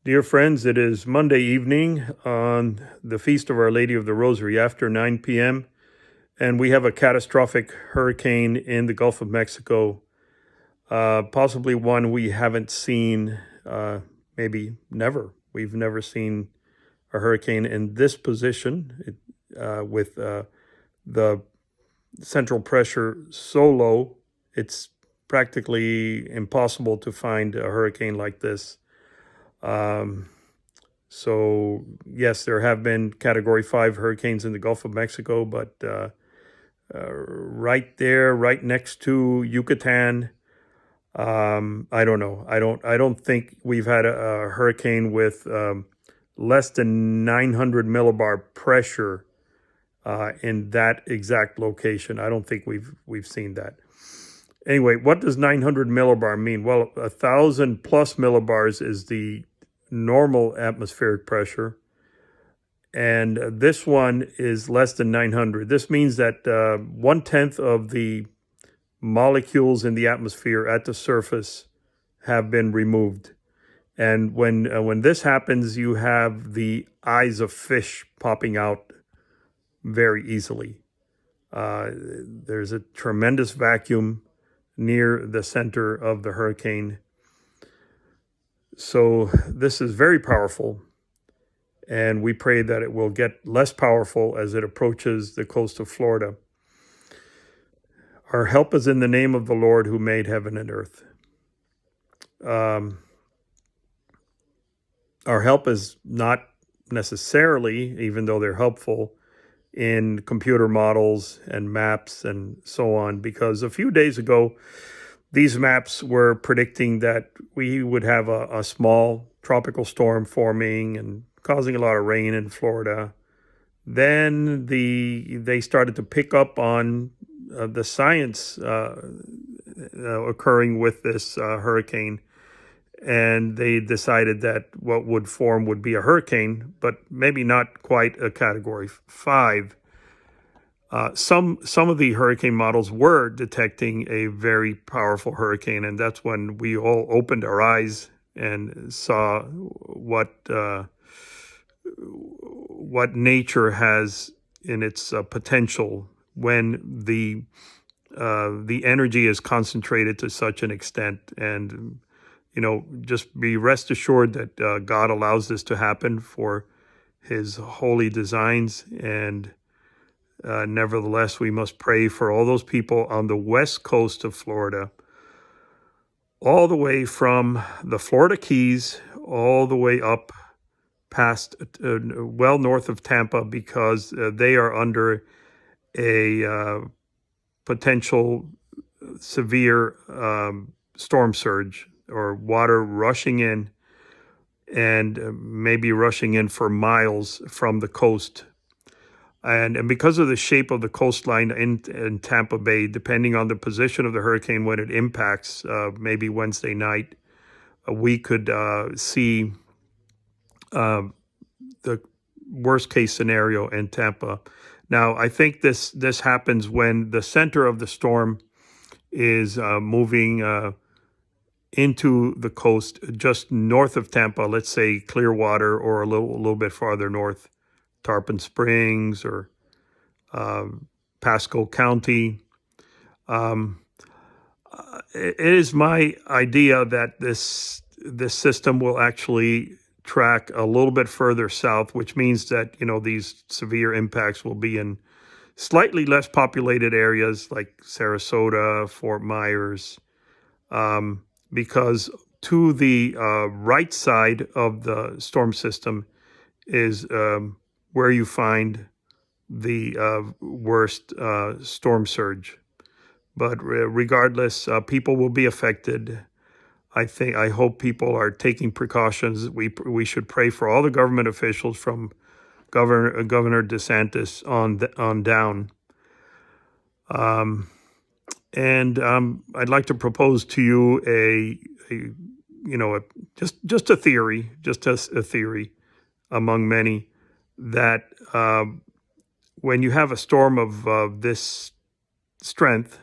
Dear friends, it is Monday evening on the Feast of Our Lady of the Rosary after 9 p.m., and we have a catastrophic hurricane in the Gulf of Mexico, possibly one we haven't seen, maybe never. We've never seen a hurricane in this position with the central pressure so low. It's practically impossible to find a hurricane like this. So yes, there have been Category 5 hurricanes in the Gulf of Mexico, but right there, right next to Yucatan, I don't know. I don't think we've had a hurricane with less than 900 millibar pressure in that exact location. I don't think we've seen that. Anyway, what does 900 millibar mean? Well, 1,000 plus millibars is the normal atmospheric pressure, and this one is less than 900. This means that 1/10 of the molecules in the atmosphere at the surface have been removed. And when this happens, you have the eyes of fish popping out very easily. There's a tremendous vacuum near the center of the hurricane. So this is very powerful, and we pray that it will get less powerful as it approaches the coast of Florida. Our help is in the name of the Lord who made heaven and earth. Our help is not necessarily, even though they're helpful, in computer models and maps and so on, because a few days ago, these maps were predicting that we would have a small tropical storm forming and causing a lot of rain in Florida. Then they started to pick up on the science occurring with this hurricane, and they decided that what would form would be a hurricane, but maybe not quite a Category 5. Some of the hurricane models were detecting a very powerful hurricane, and that's when we all opened our eyes and saw what nature has in its potential when the energy is concentrated to such an extent. And just be rest assured that God allows this to happen for His holy designs, and nevertheless, we must pray for all those people on the west coast of Florida, all the way from the Florida Keys, all the way up past, well north of Tampa, because they are under a potential severe storm surge, or water rushing in, and maybe rushing in for miles from the coast. And because of the shape of the coastline in Tampa Bay, depending on the position of the hurricane when it impacts, maybe Wednesday night, we could see the worst case scenario in Tampa. Now, I think this happens when the center of the storm is moving into the coast just north of Tampa, let's say Clearwater, or a little bit farther north, Tarpon Springs or Pasco County. It is my idea that this system will actually track a little bit further south, which means that these severe impacts will be in slightly less populated areas like Sarasota, Fort Myers, because to the right side of the storm system is where you find the worst storm surge. But regardless, people will be affected. I hope people are taking precautions. We should pray for all the government officials, from Governor DeSantis on down. And I'd like to propose to you just a theory among many, that when you have a storm of this strength,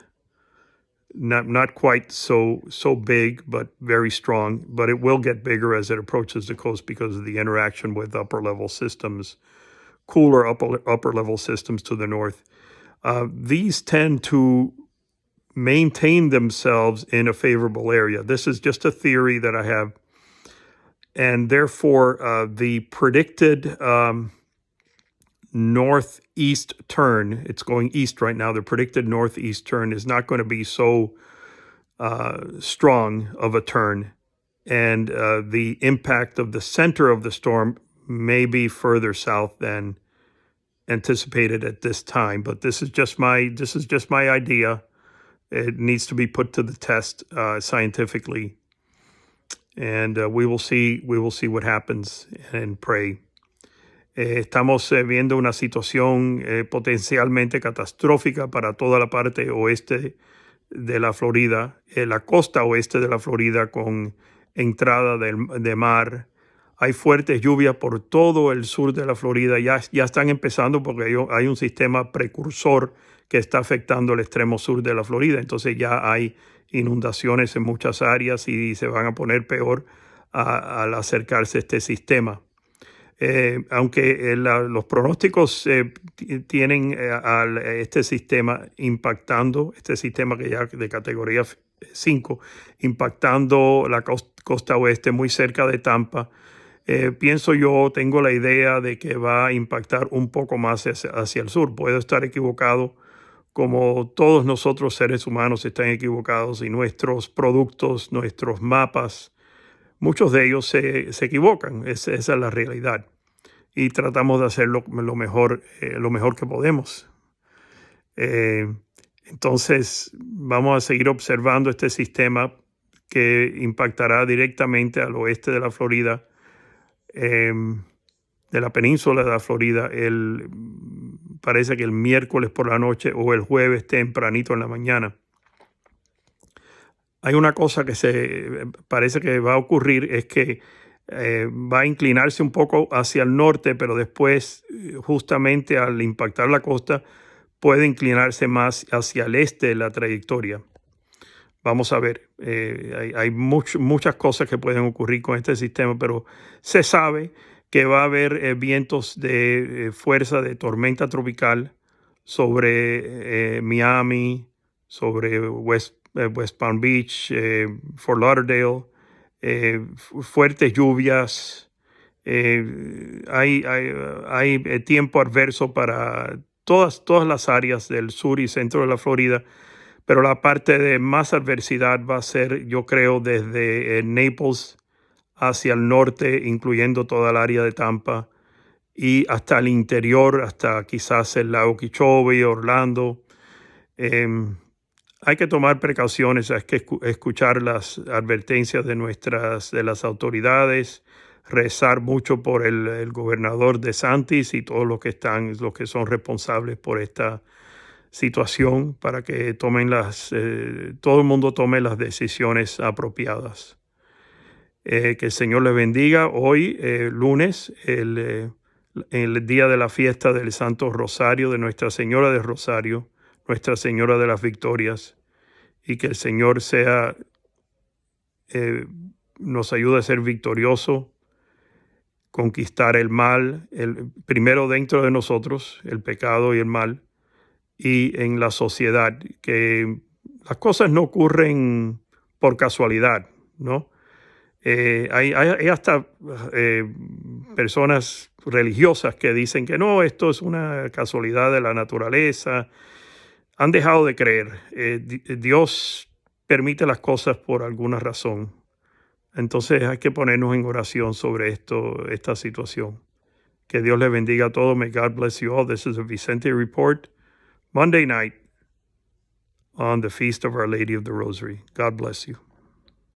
not quite so big, but very strong. But it will get bigger as it approaches the coast because of the interaction with upper level systems, cooler upper level systems to the north. These tend to maintain themselves in a favorable area. This is just a theory that I have. And therefore, the predicted northeast turn, it's going east right now, the predicted northeast turn is not going to be so strong of a turn. And the impact of the center of the storm may be further south than anticipated at this time. But this is just my idea. It needs to be put to the test scientifically. And we will see what happens and pray. Estamos viendo una situación potencialmente catastrófica para toda la parte oeste de la Florida, la costa oeste de la Florida con entrada de mar. Hay fuertes lluvias por todo el sur de la Florida. Ya están empezando porque hay un sistema precursor que está afectando el extremo sur de la Florida. Entonces ya hay inundaciones en muchas áreas y se van a poner peor al acercarse a este sistema. Aunque los pronósticos tienen a este sistema impactando, este sistema que ya de categoría 5, impactando la costa oeste muy cerca de Tampa, pienso yo, tengo la idea de que va a impactar un poco más hacia el sur. Puedo estar equivocado, como todos nosotros seres humanos están equivocados y nuestros productos, nuestros mapas, muchos de ellos se equivocan. Esa es la realidad. Y tratamos de hacer lo mejor que podemos. Entonces, vamos a seguir observando este sistema que impactará directamente al oeste de la Florida, de la península de la Florida, parece que el miércoles por la noche o el jueves tempranito en la mañana. Hay una cosa que parece que va a ocurrir, es que va a inclinarse un poco hacia el norte, pero después, justamente al impactar la costa, puede inclinarse más hacia el este de la trayectoria. Vamos a ver, hay muchas cosas que pueden ocurrir con este sistema, pero se sabe que va a haber vientos de fuerza de tormenta tropical sobre Miami, sobre West Palm Beach, Fort Lauderdale, fuertes lluvias. Hay tiempo adverso para todas las áreas del sur y centro de la Florida, pero la parte de más adversidad va a ser, yo creo, desde Naples hacia el norte, incluyendo toda el área de Tampa, y hasta el interior, hasta quizás el lago Okeechobee, Orlando. Hay que tomar precauciones, hay que escuchar las advertencias de las autoridades, rezar mucho por el gobernador DeSantis y todos los que son responsables por esta situación, para que todo el mundo tome las decisiones apropiadas. Que el Señor les bendiga. Hoy, lunes, el día de la fiesta del Santo Rosario, de Nuestra Señora del Rosario, Nuestra Señora de las Victorias, y que el Señor nos ayude a ser victorioso, conquistar el mal, primero dentro de nosotros, el pecado y el mal, y en la sociedad, que las cosas no ocurren por casualidad, ¿no? Hay hasta personas religiosas que dicen que no, esto es una casualidad de la naturaleza. Han dejado de creer. Dios permite las cosas por alguna razón. Entonces hay que ponernos en oración sobre esta situación. Que Dios les bendiga a todos. May God bless you all. This is a Vicente Report, Monday night on the Feast of Our Lady of the Rosary. God bless you.